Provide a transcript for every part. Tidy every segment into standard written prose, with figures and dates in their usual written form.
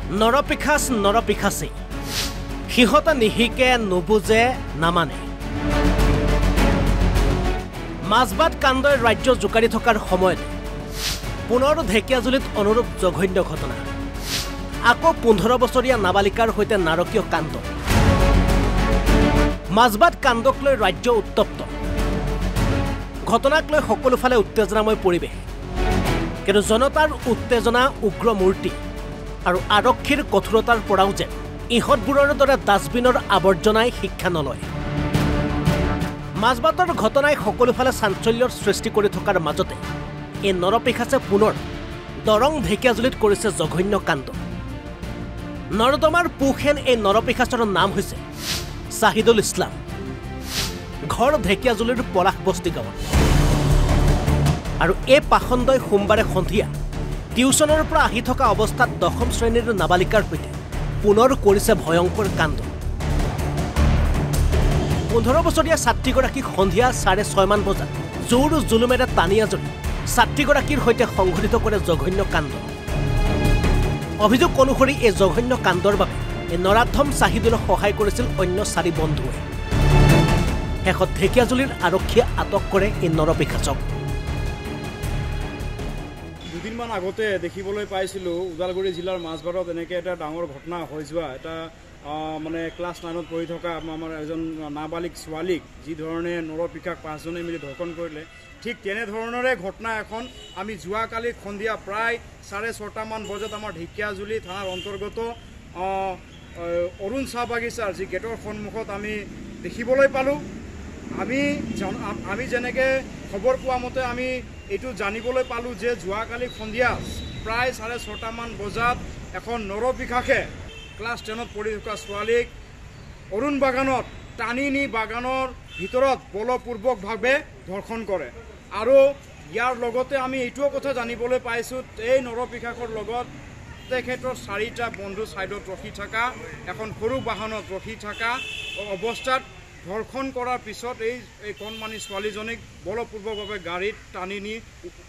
নৰপিখাচ নৰপিখাচী সিহঁতে নিশিকে নুবুজে নামানে মাজবাট কাণ্ডই ৰাজ্য জোকাৰি থকাৰ সময়ত পুনৰ ঢেকিয়াজুলিত অনুৰূপ জঘন্য ঘটনা আকৌ 15 বছৰীয়া নাবালিকাৰ সৈতে নাৰকীয় কাণ্ড মাজবাট কাণ্ডক লৈ ৰাজ্য উত্তপ্ত ঘটনাক লৈ সকলোফালে উত্তেজনাময় পৰিৱেশ কিন্তু জনতাৰ উত্তেজনা উগ্ৰ মূৰ্তি আৰু আৰক্ষীৰ কঠোৰতাৰ পৰাও যে ইহঁতবোৰৰ দৰে ডাষ্টবিনৰ আৱৰ্জনাই শিক্ষা নলয় মাজবাটৰ ঘটনাই সকলোফালে চাঞ্চল্যৰ সৃষ্টি কৰি থকাৰ মাজতে এই নৰপিখাচে পুনৰ দৰং ঢেকিয়াজুলিত কৰিছে জঘন্য কাণ্ড নৰ্দমাৰ পুখেন এই নৰপিখাচৰ নাম হৈছে চাহিদুল ইছলাম ঘৰ ঢেকিয়াজুলিৰ পলাশ বস্তি গাঁৱত আৰু এই পাখণ্ডই সোমবাৰে সন্ধিয়া টিউচনৰ পৰা আহি থকা অৱস্থাত 10ম শ্ৰেণীৰ নাবালিকাৰ সৈতে পুনৰ কৰিছে ভয়ংকৰ কাণ্ড 15 বছৰীয়া ছাত্ৰীগৰাকীক সন্ধিয়া 6:30 মান বজাত জোৰ জুলুমেৰে টানি আজৰি ছাত্ৰীগৰাকীৰ সৈতে সংঘটিত কৰে জঘন্য কাণ্ড অভিযোগ অনুসৰি এই জঘন্য কাণ্ডৰ বাবে এই নৰাধম চাহিদুলক সহায় কৰিছিল অন্য 4 বন্ধুৱে শেষত ঢেকিয়াজুলিৰ আৰক্ষীয়ে আটক কৰে এই নৰপিখাচক দুদিনমান আগতে দেখিবলৈ পাইছিলোঁ ওদালগুৰি জিলাৰ মাজবাটত এনেকৈ এটা ডাঙৰ ঘটনা হৈ যোৱা এটা মানে ক্লাছ 9ত পঢ়ি থকা আমাৰ এজন নাবালিক ছোৱালীক যি ধৰণে নৰপিখাক 5জনে মিলি ধৰ্ষণ কৰিলে ঠিক তেনেধৰণৰে ঘটনা এখন আমি যোৱাকালি সন্ধিয়া প্ৰায় 6:30 মান বজাত আমাৰ ঢেকিয়াজুলি থানাৰ অন্তৰ্গত অৰুণ চাহ বাগিচাৰ যি গেটৰ সন্মুখত আমি দেখিবলৈ পালোঁ আমি যেনেকৈ খবৰ পোৱা মতে আমি এইটো জানিবলৈ পালোঁ যে যোৱাকালি সন্ধিয়া প্ৰায় 6:30 মান বজাত এখন নৰপিখাসে ক্লাছ 10ত পঢ়ি থকা ছোৱালীক অৰুণ বাগানত টানি নি বাগানৰ ভিতৰত বলপূৰ্বকভাৱে ধৰ্ষণ কৰে আৰু ইয়াৰ লগতে আমি এইটোও কথা জানিবলৈ পাইছোঁ এই নৰপিখাসৰ লগত তেখেতৰ 4টা বন্ধু ছাইডত ৰখি থকা এখন সৰু বাহনত ৰখি থকা অৱস্থাত ধৰ্ষণ কৰাৰ পিছত এই কণমানি ছোৱালীজনীক বলপূৰ্বকভাৱে গাড়ীত টানি নি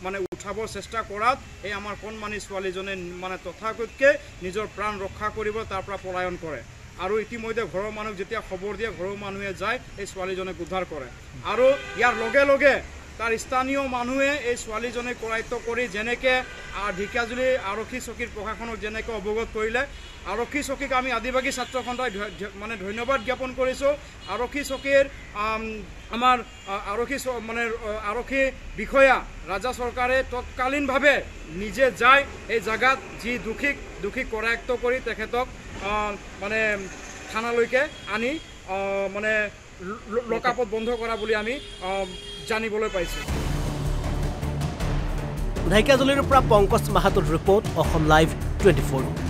মানে উঠাবৰ চেষ্টা কৰাত এই আমাৰ কণমানি ছোৱালীজনে মানে তথাকথিতকৈ নিজৰ প্ৰাণ ৰক্ষা কৰিব তাৰ পৰা পলায়ন কৰে আৰু ইতিমধ্যে ঘৰৰ মানুহক যেতিয়া খবৰ দিয়ে ঘৰৰ মানুহে যায় এই ছোৱালীজনীক উদ্ধাৰ কৰে আৰু ইয়াৰ লগে লগে তাৰ স্থানীয় মানুহে এই ছোৱালীজনীক কৰায়ত্ব কৰি যেনেকৈ ঢেকিয়াজুলি আৰক্ষী চকীৰ প্ৰশাসনক যেনেকৈ অৱগত কৰিলে আৰক্ষী চকীক আমি আদিবাসী ছাত্ৰ সন্থাই মানে ধন্যবাদ জ্ঞাপন কৰিছোঁ আৰক্ষী চকীৰ আমাৰ আৰক্ষী বিষয়া ৰাজা চৰকাৰে তৎকালীনভাৱে নিজে যায় এই জাগাত যি দোষীক কৰায়ত্ব কৰি তেখেতক মানে থানালৈকে আনি মানে লকআপত বন্ধ কৰা বুলি আমি জানিবলৈ পাইছোঁ ঢেকিয়াজুলিৰ পৰা পংকজ মাহাতুৰ ৰিপৰ্ট অসম লাইভ 24